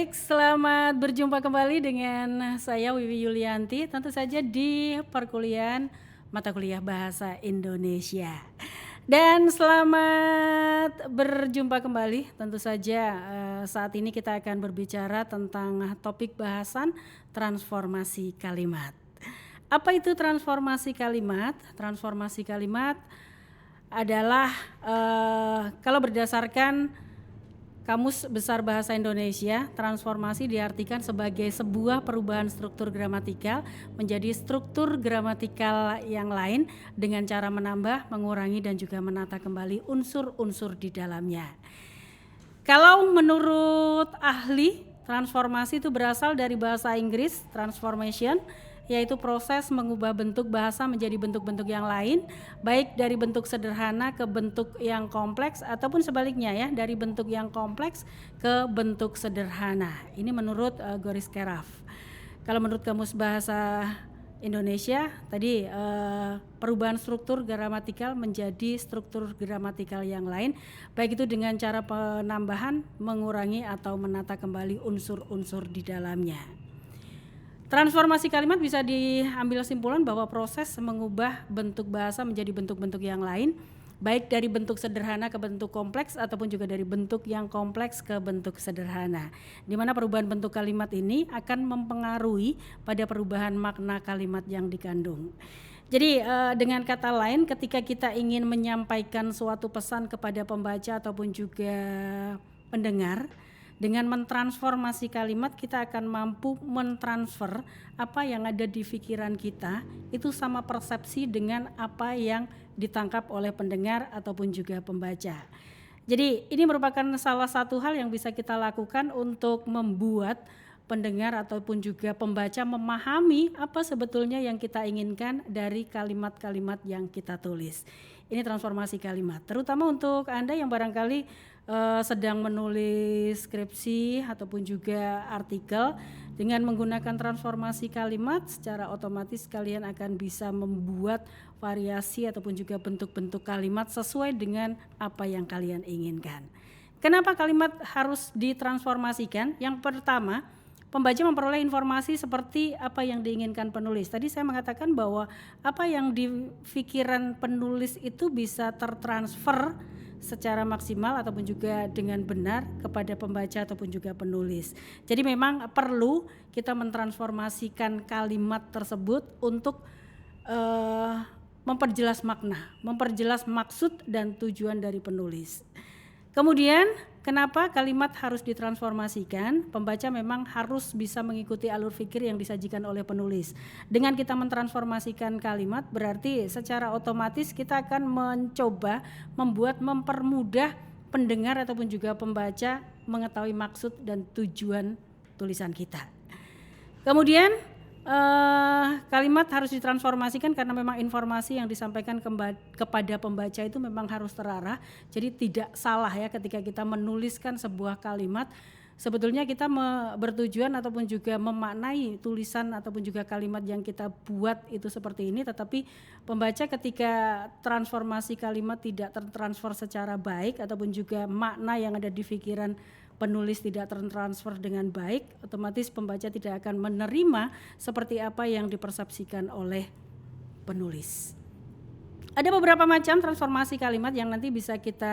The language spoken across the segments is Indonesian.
Baik, selamat berjumpa kembali dengan saya Wiwi Yulianti, tentu saja di perkuliahan mata kuliah Bahasa Indonesia. Dan selamat berjumpa kembali, tentu saja saat ini kita akan berbicara tentang topik bahasan transformasi kalimat. Apa itu transformasi kalimat? Transformasi kalimat adalah kalau berdasarkan Kamus Besar Bahasa Indonesia, transformasi diartikan sebagai sebuah perubahan struktur gramatikal menjadi struktur gramatikal yang lain dengan cara menambah, mengurangi, dan juga menata kembali unsur-unsur di dalamnya. Kalau menurut ahli, transformasi itu berasal dari bahasa Inggris, transformation, yaitu proses mengubah bentuk bahasa menjadi bentuk-bentuk yang lain, baik dari bentuk sederhana ke bentuk yang kompleks ataupun sebaliknya ya, dari bentuk yang kompleks ke bentuk sederhana. Ini menurut Goris Keraf. Kalau menurut Kamus Bahasa Indonesia tadi perubahan struktur gramatikal menjadi struktur gramatikal yang lain, baik itu dengan cara penambahan, mengurangi atau menata kembali unsur-unsur di dalamnya. Transformasi kalimat bisa diambil kesimpulan bahwa proses mengubah bentuk bahasa menjadi bentuk-bentuk yang lain, baik dari bentuk sederhana ke bentuk kompleks ataupun juga dari bentuk yang kompleks ke bentuk sederhana. Di mana perubahan bentuk kalimat ini akan mempengaruhi pada perubahan makna kalimat yang dikandung. Jadi dengan kata lain, ketika kita ingin menyampaikan suatu pesan kepada pembaca ataupun juga pendengar, dengan mentransformasi kalimat kita akan mampu mentransfer apa yang ada di pikiran kita itu sama persepsi dengan apa yang ditangkap oleh pendengar ataupun juga pembaca. Jadi ini merupakan salah satu hal yang bisa kita lakukan untuk membuat pendengar ataupun juga pembaca memahami apa sebetulnya yang kita inginkan dari kalimat-kalimat yang kita tulis. Ini transformasi kalimat, terutama untuk Anda yang barangkali sedang menulis skripsi ataupun juga artikel. Dengan menggunakan transformasi kalimat, secara otomatis kalian akan bisa membuat variasi ataupun juga bentuk-bentuk kalimat sesuai dengan apa yang kalian inginkan. Kenapa kalimat harus ditransformasikan? Yang pertama, pembaca memperoleh informasi seperti apa yang diinginkan penulis. Tadi saya mengatakan bahwa apa yang di pikiran penulis itu bisa tertransfer secara maksimal ataupun juga dengan benar kepada pembaca ataupun juga penulis. Jadi memang perlu kita mentransformasikan kalimat tersebut untuk memperjelas makna, memperjelas maksud dan tujuan dari penulis. Kemudian kenapa kalimat harus ditransformasikan? Pembaca memang harus bisa mengikuti alur pikir yang disajikan oleh penulis. Dengan kita mentransformasikan kalimat berarti secara otomatis kita akan mencoba mempermudah pendengar ataupun juga pembaca mengetahui maksud dan tujuan tulisan kita. Kemudian kalimat harus ditransformasikan karena memang informasi yang disampaikan kepada pembaca itu memang harus terarah. Jadi tidak salah ya ketika kita menuliskan sebuah kalimat, sebetulnya kita bertujuan ataupun juga memaknai tulisan ataupun juga kalimat yang kita buat itu seperti ini, tetapi pembaca ketika transformasi kalimat tidak tertransfer secara baik ataupun juga makna yang ada di pikiran penulis tidak tertransfer dengan baik, otomatis pembaca tidak akan menerima seperti apa yang dipersepsikan oleh penulis. Ada beberapa macam transformasi kalimat yang nanti bisa kita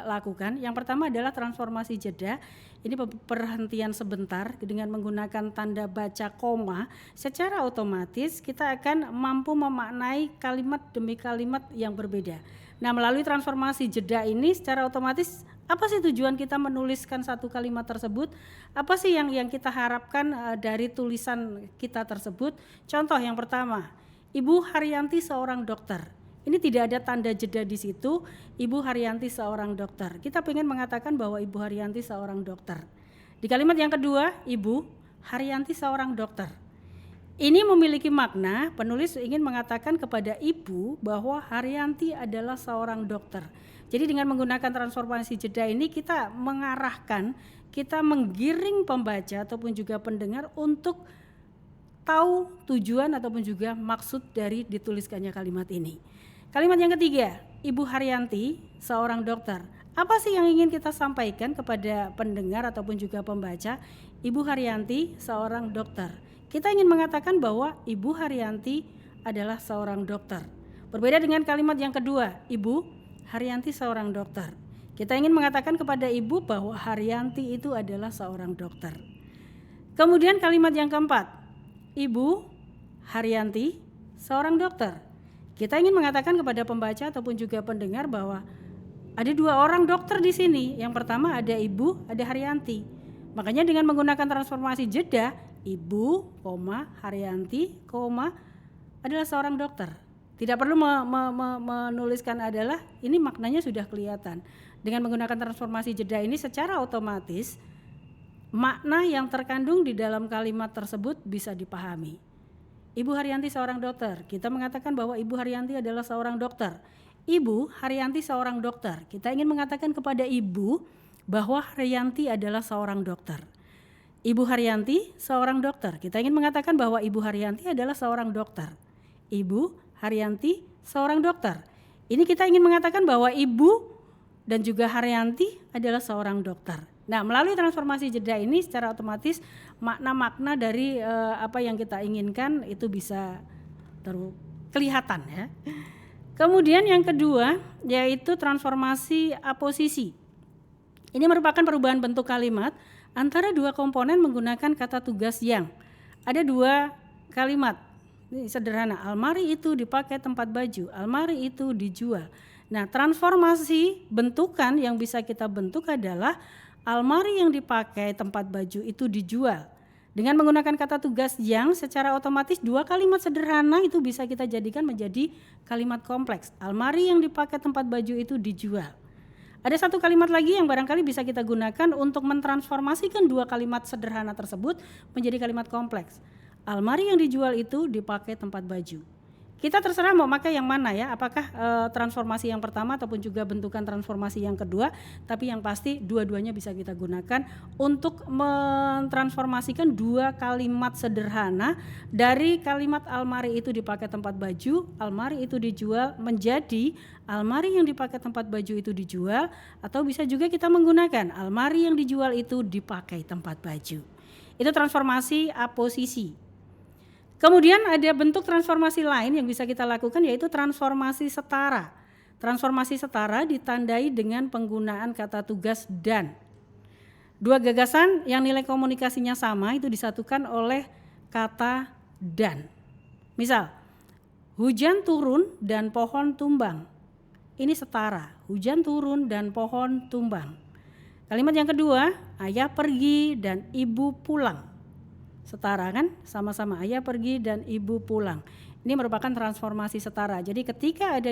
lakukan. Yang pertama adalah transformasi jeda. Ini perhentian sebentar dengan menggunakan tanda baca koma. Secara otomatis kita akan mampu memaknai kalimat demi kalimat yang berbeda. Nah, melalui transformasi jeda ini secara otomatis apa sih tujuan kita menuliskan satu kalimat tersebut? Apa sih yang kita harapkan dari tulisan kita tersebut? Contoh yang pertama, Ibu Haryanti seorang dokter. Ini tidak ada tanda jeda di situ. Ibu Haryanti seorang dokter. Kita ingin mengatakan bahwa Ibu Haryanti seorang dokter. Di kalimat yang kedua, Ibu Haryanti seorang dokter. Ini memiliki makna, penulis ingin mengatakan kepada ibu bahwa Haryanti adalah seorang dokter. Jadi dengan menggunakan transformasi jeda ini kita mengarahkan, kita menggiring pembaca ataupun juga pendengar untuk tahu tujuan ataupun juga maksud dari dituliskannya kalimat ini. Kalimat yang ketiga, Ibu Haryanti seorang dokter. Apa sih yang ingin kita sampaikan kepada pendengar ataupun juga pembaca? Ibu Haryanti seorang dokter. Kita ingin mengatakan bahwa Ibu Haryanti adalah seorang dokter. Berbeda dengan kalimat yang kedua, Ibu Haryanti seorang dokter. Kita ingin mengatakan kepada ibu bahwa Haryanti itu adalah seorang dokter. Kemudian kalimat yang keempat, Ibu Haryanti seorang dokter. Kita ingin mengatakan kepada pembaca ataupun juga pendengar bahwa ada dua orang dokter di sini. Yang pertama ada Ibu, ada Haryanti. Makanya dengan menggunakan transformasi jeda, Ibu, Haryanti, adalah seorang dokter. Tidak perlu menuliskan adalah, ini maknanya sudah kelihatan. Dengan menggunakan transformasi jeda ini secara otomatis makna yang terkandung di dalam kalimat tersebut bisa dipahami. Ibu Haryanti seorang dokter. Kita mengatakan bahwa Ibu Haryanti adalah seorang dokter. Ibu Haryanti seorang dokter. Kita ingin mengatakan kepada ibu bahwa Haryanti adalah seorang dokter. Ibu Haryanti seorang dokter. Kita ingin mengatakan bahwa Ibu Haryanti adalah seorang dokter. Ibu Haryanti seorang dokter. Ini kita ingin mengatakan bahwa ibu dan juga Haryanti adalah seorang dokter. Nah, melalui transformasi jeda ini secara otomatis makna-makna dari apa yang kita inginkan itu bisa kelihatan ya. Kemudian yang kedua yaitu transformasi aposisi. Ini merupakan perubahan bentuk kalimat antara dua komponen menggunakan kata tugas yang. Ada dua kalimat. Ini sederhana, almari itu dipakai tempat baju, almari itu dijual. Nah, transformasi bentukan yang bisa kita bentuk adalah almari yang dipakai tempat baju itu dijual. Dengan menggunakan kata tugas yang secara otomatis dua kalimat sederhana itu bisa kita jadikan menjadi kalimat kompleks. Almari yang dipakai tempat baju itu dijual. Ada satu kalimat lagi yang barangkali bisa kita gunakan untuk mentransformasikan dua kalimat sederhana tersebut menjadi kalimat kompleks. Almari yang dijual itu dipakai tempat baju. Kita terserah mau pakai yang mana ya, apakah transformasi yang pertama ataupun juga bentukan transformasi yang kedua, tapi yang pasti dua-duanya bisa kita gunakan untuk mentransformasikan dua kalimat sederhana dari kalimat almari itu dipakai tempat baju, almari itu dijual menjadi almari yang dipakai tempat baju itu dijual, atau bisa juga kita menggunakan almari yang dijual itu dipakai tempat baju. Itu transformasi aposisi. Kemudian ada bentuk transformasi lain yang bisa kita lakukan yaitu transformasi setara. Transformasi setara ditandai dengan penggunaan kata tugas dan. Dua gagasan yang nilai komunikasinya sama itu disatukan oleh kata dan. Misal, hujan turun dan pohon tumbang. Ini setara, hujan turun dan pohon tumbang. Kalimat yang kedua, ayah pergi dan ibu pulang. Setara kan, sama-sama ayah pergi dan ibu pulang. Ini merupakan transformasi setara. Jadi ketika ada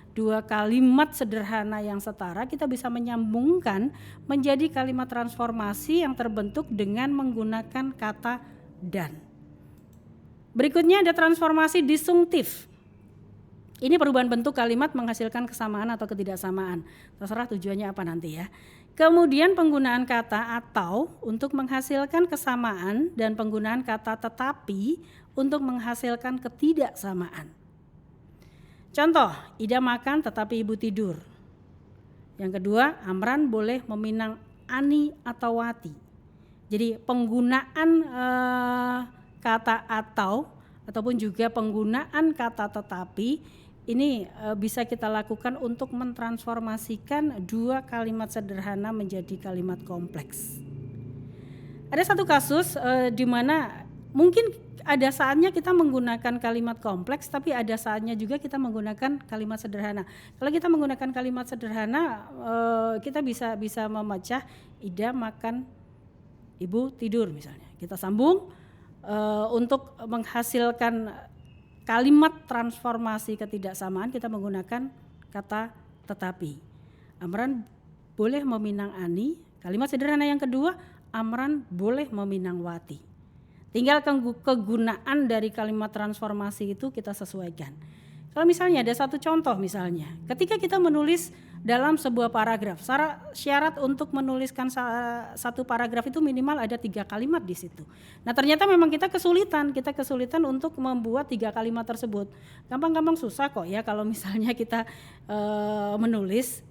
dua kalimat sederhana yang setara, kita bisa menyambungkan menjadi kalimat transformasi yang terbentuk dengan menggunakan kata dan. Berikutnya ada transformasi disjunktif. Ini perubahan bentuk kalimat menghasilkan kesamaan atau ketidaksamaan. Terserah tujuannya apa nanti ya. Kemudian penggunaan kata atau untuk menghasilkan kesamaan dan penggunaan kata tetapi untuk menghasilkan ketidaksamaan. Contoh, Ida makan tetapi ibu tidur. Yang kedua, Amran boleh meminang Ani atau Wati. Jadi penggunaan kata atau ataupun juga penggunaan kata tetapi ini bisa kita lakukan untuk mentransformasikan dua kalimat sederhana menjadi kalimat kompleks. Ada satu kasus di mana mungkin ada saatnya kita menggunakan kalimat kompleks, tapi ada saatnya juga kita menggunakan kalimat sederhana. Kalau kita menggunakan kalimat sederhana, kita bisa memecah Ida makan, ibu tidur misalnya. Kita sambung untuk menghasilkan kalimat transformasi ketidaksamaan kita menggunakan kata tetapi. Amran boleh meminang Ani. Kalimat sederhana yang kedua, Amran boleh meminang Wati. Tinggal kegunaan dari kalimat transformasi itu kita sesuaikan. Kalau misalnya ada satu contoh misalnya, ketika kita menulis dalam sebuah paragraf, syarat untuk menuliskan satu paragraf itu minimal ada 3 kalimat di situ. Nah ternyata memang kita kesulitan untuk membuat 3 kalimat tersebut. Gampang-gampang susah kok ya kalau misalnya kita menulis.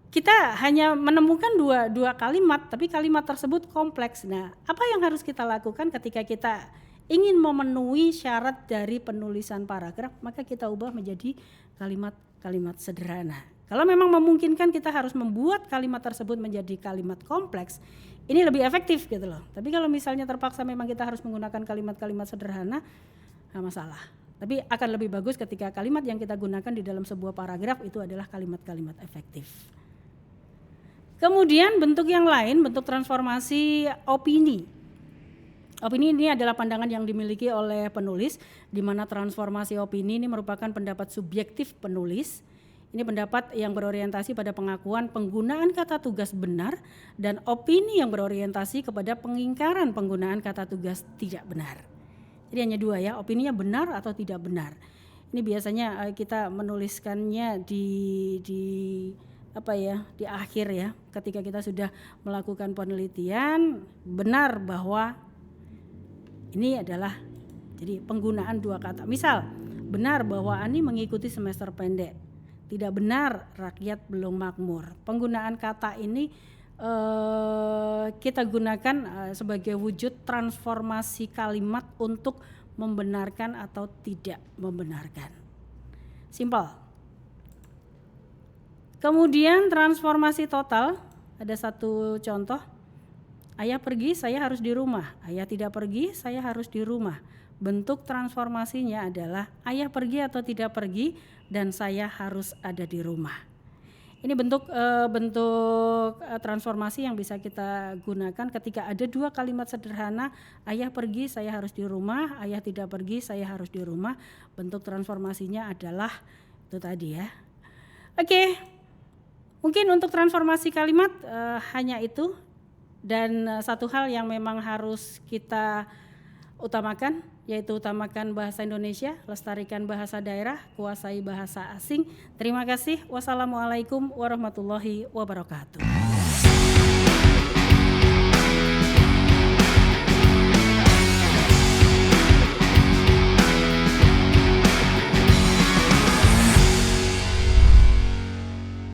kita hanya menemukan dua kalimat, tapi kalimat tersebut kompleks. Nah, apa yang harus kita lakukan ketika kita ingin memenuhi syarat dari penulisan paragraf, maka kita ubah menjadi kalimat-kalimat sederhana. Kalau memang memungkinkan kita harus membuat kalimat tersebut menjadi kalimat kompleks, ini lebih efektif gitu loh. Tapi kalau misalnya terpaksa memang kita harus menggunakan kalimat-kalimat sederhana, nggak masalah. Tapi akan lebih bagus ketika kalimat yang kita gunakan di dalam sebuah paragraf itu adalah kalimat-kalimat efektif. Kemudian bentuk yang lain, bentuk transformasi opini. Opini ini adalah pandangan yang dimiliki oleh penulis, di mana transformasi opini ini merupakan pendapat subjektif penulis. Ini pendapat yang berorientasi pada pengakuan penggunaan kata tugas benar dan opini yang berorientasi kepada pengingkaran penggunaan kata tugas tidak benar. Jadi hanya dua ya, opininya benar atau tidak benar. Ini biasanya kita menuliskannya di akhir ya, ketika kita sudah melakukan penelitian, benar bahwa ini adalah jadi penggunaan dua kata. Misal, benar bahwa Ani mengikuti semester pendek. Tidak benar, rakyat belum makmur. Penggunaan kata ini kita gunakan sebagai wujud transformasi kalimat untuk membenarkan atau tidak membenarkan. Simpel. Kemudian transformasi total, ada satu contoh, ayah pergi saya harus di rumah, ayah tidak pergi saya harus di rumah. Bentuk transformasinya adalah ayah pergi atau tidak pergi dan saya harus ada di rumah. Ini bentuk transformasi yang bisa kita gunakan ketika ada dua kalimat sederhana, ayah pergi saya harus di rumah, ayah tidak pergi saya harus di rumah. Bentuk transformasinya adalah itu tadi ya. Oke. Mungkin untuk transformasi kalimat hanya itu, dan satu hal yang memang harus kita utamakan, yaitu utamakan bahasa Indonesia, lestarikan bahasa daerah, kuasai bahasa asing. Terima kasih. Wassalamualaikum warahmatullahi wabarakatuh.